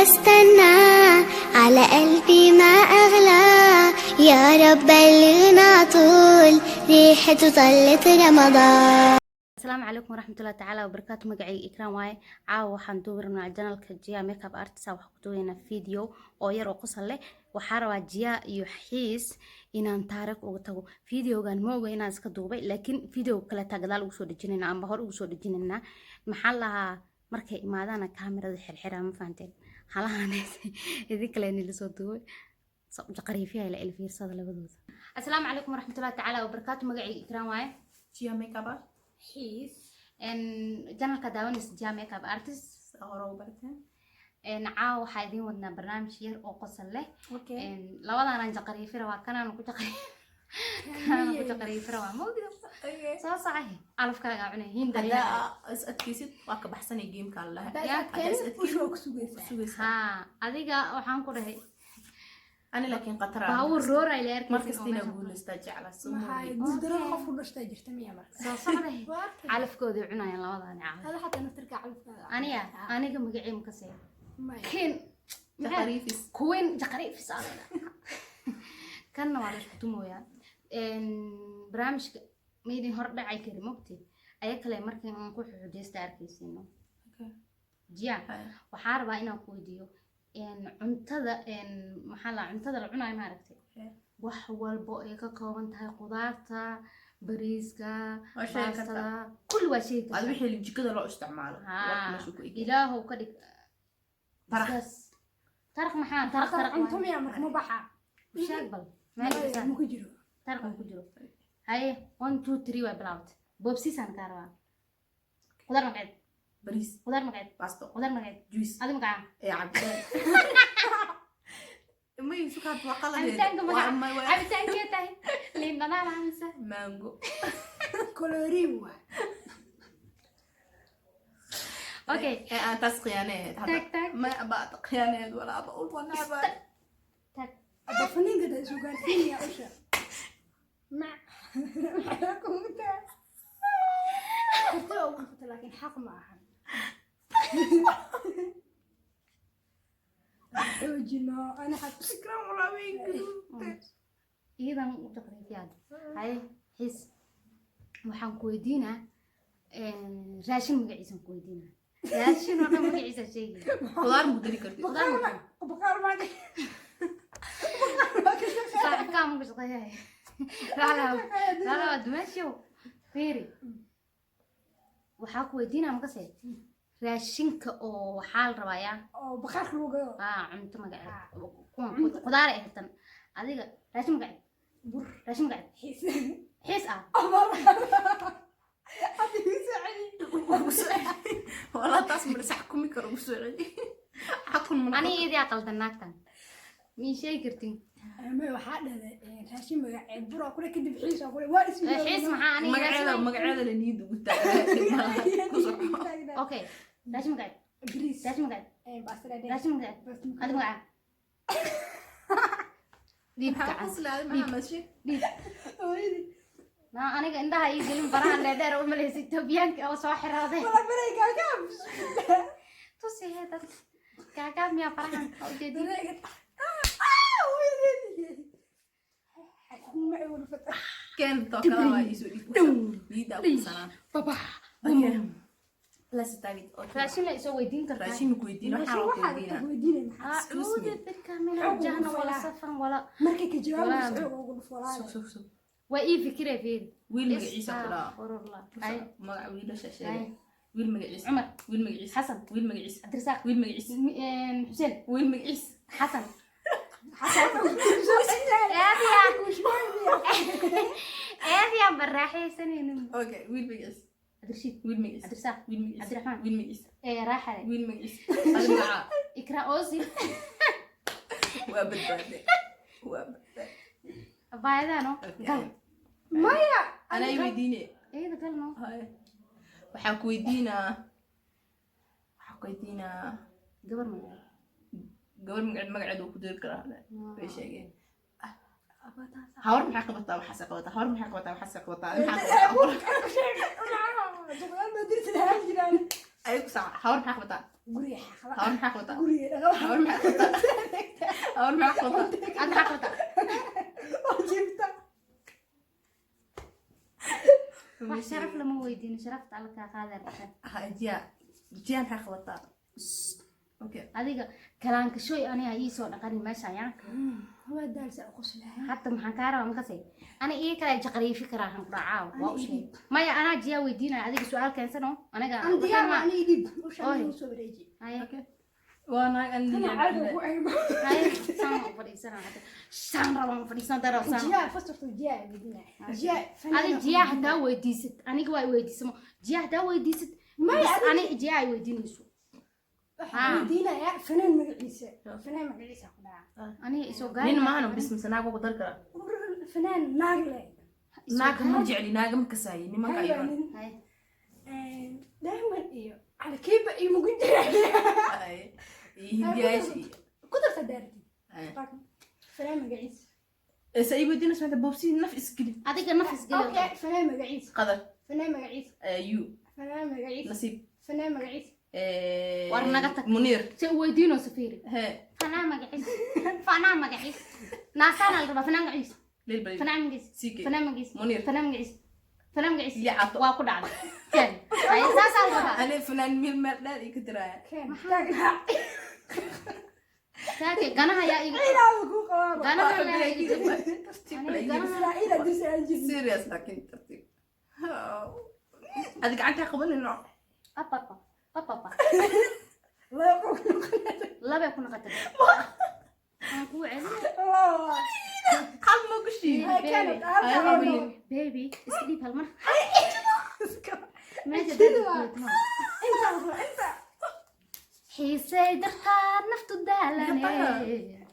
بستنى على قلبي ما أغلى يا رب بلغنا طول ريحته طلت رمضان. السلام عليكم ورحمة الله تعالى وبركاته. مقعي إكرام واي عاو waxaan duubirnaa channelka Jia Makeup Artist waxa ku duubeyna video oo yar oo qosol leh waxa rabaa Jia iyo xiis inaan taariikh uga tago videogan ma oga inaan iska duubay laakiin video kale tagadaal ugu soo dhijinayna ama hor ugu soo dhijinayna maxaa lahaa markay imaadana kaamirada xirxiraa ma fahanteen halahan idin kale in la soo duubay sabab qariifiya ila fiirsada labadooda. Assalaamu calaykum waraxmatullaahi tacaala wabarakaatu. Magacayga Ikram waaye Jia Makeup Artist channelka daawanaysa Jia Makeup Artist hore u barteen caaw waxaa idin wadnaa barnaamij yar oo qosol leh labadaan jaqariifira waa kanaan ku jaqariifira waa mawdiga soo saxay alafkaaga cunay hinda is adkaysid waa ka baxsanay gameka Allah adiga waxaan ku dhahay أنا لكن قطرة باور رورا إلى أركي مركزتين أقول استجعل هاي قدرة خف ولا استاجر تمية مرة صحيح علف كودي عناية الله وضعني عارف هذا حتى نترك علف أنا كم مقعي مكسر كين جقريفس كوين جقريفس أنا كنا على شتمو يا برامج ميدين هرب عي كريموكتي أيك لي مركي نكون حجيست أركيسينه جيا وحاربة إنا كوديو cuntada maxaa la cuntada la cunayo ma aragtay wax walba ay ka kooban tahay qudaarta bariiska baastada kulli waa shay kasta wixii jikada loo isticmaalo ilaahu ka dhig taraq maxaa taraq cunto miya marka ma baxa sheeg bal ma ku jiro taraq ma ku jiro haye 1 2 3 waa bilaawt boobsiisan ka rabaa qudaar magacad بريس خضار مقعد باستا خضار مقعد جويس هذا مقعد يا عبد ما يسكت وقال عبتان كيتاي لين انا عامسه مانجو كولوريو اوكي انت خيانات ما ابى خيانات ولا ابى اقول وانا ابى تك ابى فنين قد شو قال فيني يا اشا مع معكم انت لكن حق معها حوجنا انا حتى شكرا والله وين ايضا تقريبا هاي حس waxaan ku weydiinaa raashin magaciisa ku weydiinaa raashin waxa magaciisa sheegay qudaar mudari kartid qudaar بقار ما صح كم مش طيب لا دمشيو فيري waxaa ku weydiinaa makasee raashinka oo waxaa la rabayaa oo baqaarka lagu gayo cunto magaceed qudaar ay haysan adiga raashin magaceed bur raashin magaceed xiis والله تصمر صحكم يكرو بسرعة حكم من أنا إيدي أقل تناكتن مين شيء كرتين ما واحد راشين مقعد برا كله كده بحيس أقول وارث حيس معاني مقعدة لنيد وقلت أوكي راشين مقعد بريس راشين مقعد راشين مقعد هذا مقعد ديب ديب لا أنا عندها يجي فرحان لا دار أول مليس توبيان أو صاحر هذا ولا بريك كم توصي هذا كعكام يا فرحان أو جديد كان توكلا يسوي يدا سلام بابا لا ستابيت راشين لا يسوي دين كرتين راشين كويدين وحاول ودين أعوذ بالكامل جهنم ولا صفن ولا مركي كجواب شوف وإيه فكرة فين ويل مقعيسة كلا والله مقع ويل شاشة ويل مقعيس عمر ويل مقعيس حسن ويل مقعيس عبد الرزاق ويل مقعيس حسين ويل مقعيس حسن يا براحي سنين اوكي ويل مقعيس عبد الرشيد ويل مقعيس عبد الرزاق ويل مقعيس عبد الرحمن ويل مقعيس راحة ويل مقعيس هذا معاه إكرا أوزي وابد بايدانو مايا أنا يوديني إيه ده كلمة هاي وحكويدينا قبل مقعد وكدير كراه في شيء هور محق بطا وحسق بطا هور محق بطا وحسق بطا أيوة صح حاول حقبتها guriga xaqla حاول حقبتها guriga dhaqo حاول حقبتها حاول حقبتها Ada xaqota. oo jibta Wax sharaf lama weydiin sharafta alla ka qaadar. جيان حقبتها أوكي Adiga kalaanka shoy aniga ii soo dhaqani meesha ayaan. waa daalsa qoslaha Hatta maxaan ka rabaa makasay. Ani ii kala jaqriifi karaa han quraaca waa u sheeg. Maya ana jiya weydiinaa adiga su'aal keensano aniga. aan diyaar ma ani dib u shaqeeyo soo wareeji Haye. وأنا ana عندي caado ku ayba Haye saan u fadhiisana hadda. Saan rabaan fadhiisan daro saan. jiya fasirtu jiya bidina jiya Adi jiya hadaa weydiisid aniga waa weydiisamo. Jiya hadaa weydiisid. Maya, Ani jiya ay weydiinayso. bidina ya fanaan magaciisa fanaan magaciisa ku dhaca Ani isoo gaar. نين ما أنا بس مسناك وقدر كلا fanaan naagle ناك مرجعلي ناك مكساي نين ما كايرون Haye. دائما iyo على كيف iyo mugun jiray هندي إيش قدرت دارتي fanaan magaciisa سأيبو دينا سمعت بوبسي نفس كده Adiga nafis gal. اوكي fanaan magaciisa قدر fanaan magaciisa يو fanaan magaciisa نصيب fanaan magaciisa ورنقتك. منير Si weydiino safiri. ها Fanaan magaciis. Fanaan magaciis. Naasana la rabaa fanaan magaciis. للبلد Fanaan magaciis. سيكي Fanaan magaciis. منير Fanaan magaciis. Fanaan magaciis. يا عطو Waa ku dhacday. Kan. Ay saas al rabaa. أنا فنان ميل لا يكترايا كان تاغنا Taake ganaha yaa iga. الى ku qawa Ganaha la iga. الى دي سانجي سيريس لكن ترتيب هذيك عندها قبل إنه Apa. لا يقول Laba ku naqatay. Aan ku celin. الله قال ما قشي كانت هاي هذا بلي Baby, iska dhiib hal mar. Meesha Sidoo. dadka. انت Xiisay darqaad naftu daalane.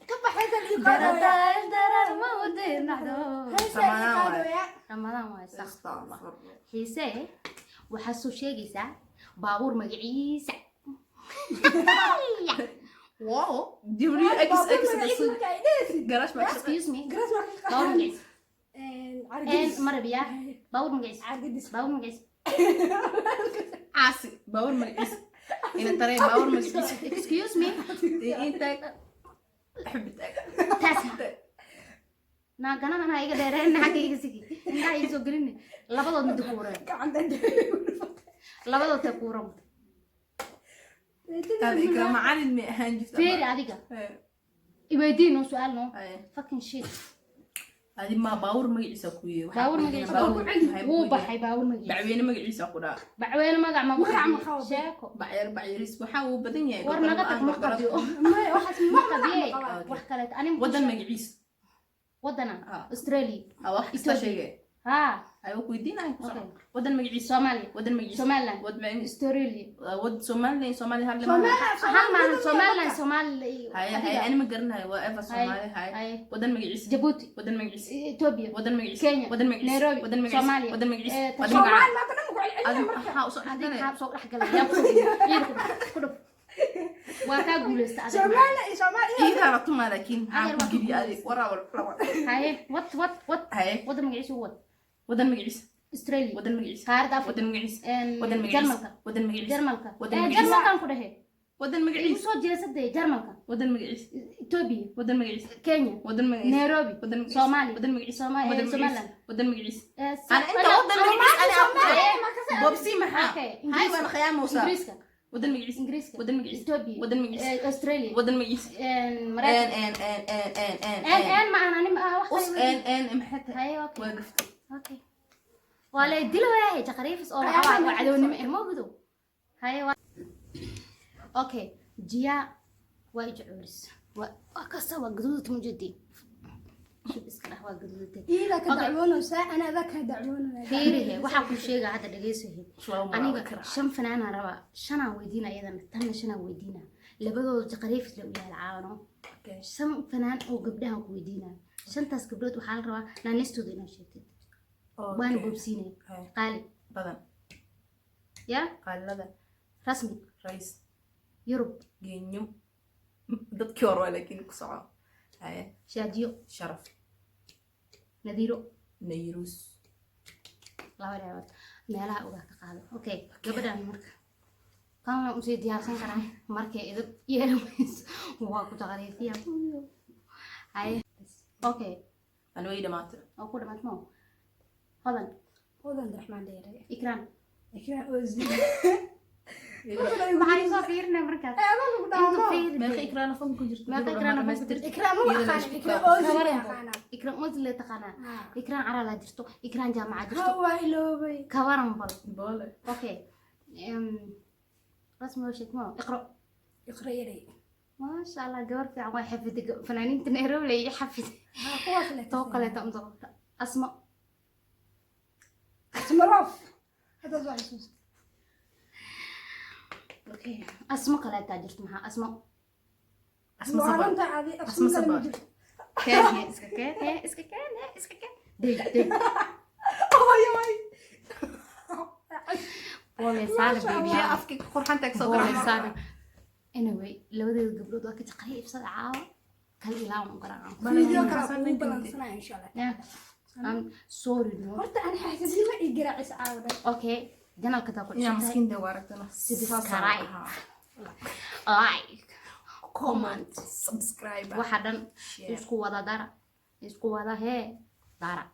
كبح هذا اللي Daradaa darar ma u dirnacdo. قالوا Ramadan waa sax. استغفر xiise waxaa soo sheegaysaa baabuur magaciisa واو ديوري اكس اكس قراش ما excuse me جراس baabuur ما magaciisa عرقدس marabiya baabuur magaciisa عرقدس baabuur magaciisa عاسي باور مجلس إن ترى باور مجلس excuse me أنت حبتك taas naaganadan ha iga dheereen xagga iga sigi indhaha ii soo gelini labadood mid kuureen labadood ta kuuran هذا إكرام معلم هانجف feeri adiga iweydiino su'aal no fucking shit هذه ما باور مجلس أكوي baabuur magaciisa wuu baxay baabuur magaciisa بعوين مجلس أكودا bacweene magac ma Magac ma baxay qabo. sheeko بعيرس وحاو بدن يعني war naga tag ma qabiyo ما waxaas ma qabiyey Okay. wax kale ani ودن مجلس wadana Ah. Australia أو واحد استشيء ha أيوة كويدينا Okay. ودن مجلس Soomaaliya ودن مجلس Somaliland ود مجلس Australia ود سومالي هذا hal maahan Somaliland Somali هاي أنا مقرنها وإيفا سومالي هاي هاي ودن مجلس Djibouti ودن مجلس Ethiopia ودن مجلس Kenya ودن مجلس Nairobi ودن مجلس Soomaaliya ودن مجلس Eh, ودن Soomaali مجلس ma kana ku celceliya marka adiga xaab soo dhex galay yaa ku dhuf waa kaa guulaysta adiga Soomaali إيه أنا طمع لكن عم بجيبي هذه ورا ولا haye wat هاي waddan magaciisa wad ودن مجلس Australia ودن مجلس qaarada Afrika ودن مجلس ودن مجلس Jarmalka ودن مجلس Jarmalka ودن مجلس Jarmalkan ku dhahe ودن igu مجلس soo jeesadee Jarmalka ودن مجلس Ethiopia ودن مجلس Kenya ودن مجلس Nairobi ودن مجلس Soomaaliya ودن مجلس Somaliland ودن مجلس ودن مجلس أنا أنا أنت ودن مجلس أنا بوبسي محا هاي وأنا خيام موسى إنجليزكا ودن مجلس إنجليزكا ودن مجلس إثيوبيا ودن مجلس أستراليا ودن مجلس مراتب ما أنا نم أص واحدة محتى هاي أوكي وقفت أوكي ولا يدلوا هاي تقريبا أو عواد وعدوني ما بدو هاي أوكي جيا وايجعورس وكسر وقدودة مجدين شو بس كده وقدودة إذا كدعونا ساعة أنا ذاك دعونا فيري waxaa ku sheega hadda dhageysahay شو aniga shan fanaan aan rabaa shan aan weydiina iyadana tanna shan aan weydiina labadooda jaqariifis la u yaal caawano shan fanaan oo gabdhahan ku weydiina shantaas gabdhood waxaa la rabaa naanistooda inaa sheegtid waana boobsiinay qaali بدن ya قال لذا rasmi رئيس yurub جينيو ضد كيورو لكن كسعة هاي shaadiyo شرف nadiiro نيروس 2 reebood meelaha uga ka qaado okay gabadhan marka kan la usii diyaarsan karaa markay idin yeelamayso waa ku taqariifiya ay okay أنا ويدا ماتر oo ku dhamaad ma hodan هذا عبد الرحمن ديري ikraan إكرام أوزي maxay soo fiirinay markaas inta fiir ما في إكران فم كنت ما إكران فم كنت إكرام مو أخانا إكرام أوزي أخانا ikraan wajile taqana ikraan arala jirto ikraan jaamaca jirto هو إلوبي kawaran bal بولا okay رسم وشك ما اقرأ يقريري ما شاء الله gabar fiican way xafiday fanaaniinta Nairobi lay xafiday قوة لك توقع لي تأمضى أسماء اسمرف هذا زعل سوس اوكي أسماء كلا تاجرت معها أسماء أسمع وأنت صبر عادي أسمع صبر كان هي اسكا كان دي بولي صار بيبي يا أفكك قرحانتك بولي صدر صار anyway لو قبل ده كنت قريب صار عاو كل إله مقرأ فيديو كرا بلانسنا إن شاء الله I'm sorry no horta aan xaasisin ma ii garaacis caawda okay جنال كده كل يا مسكين دوارتنا subscribe like comment سبسكرايب waxaa dhan isku wada dara isku wada hee dara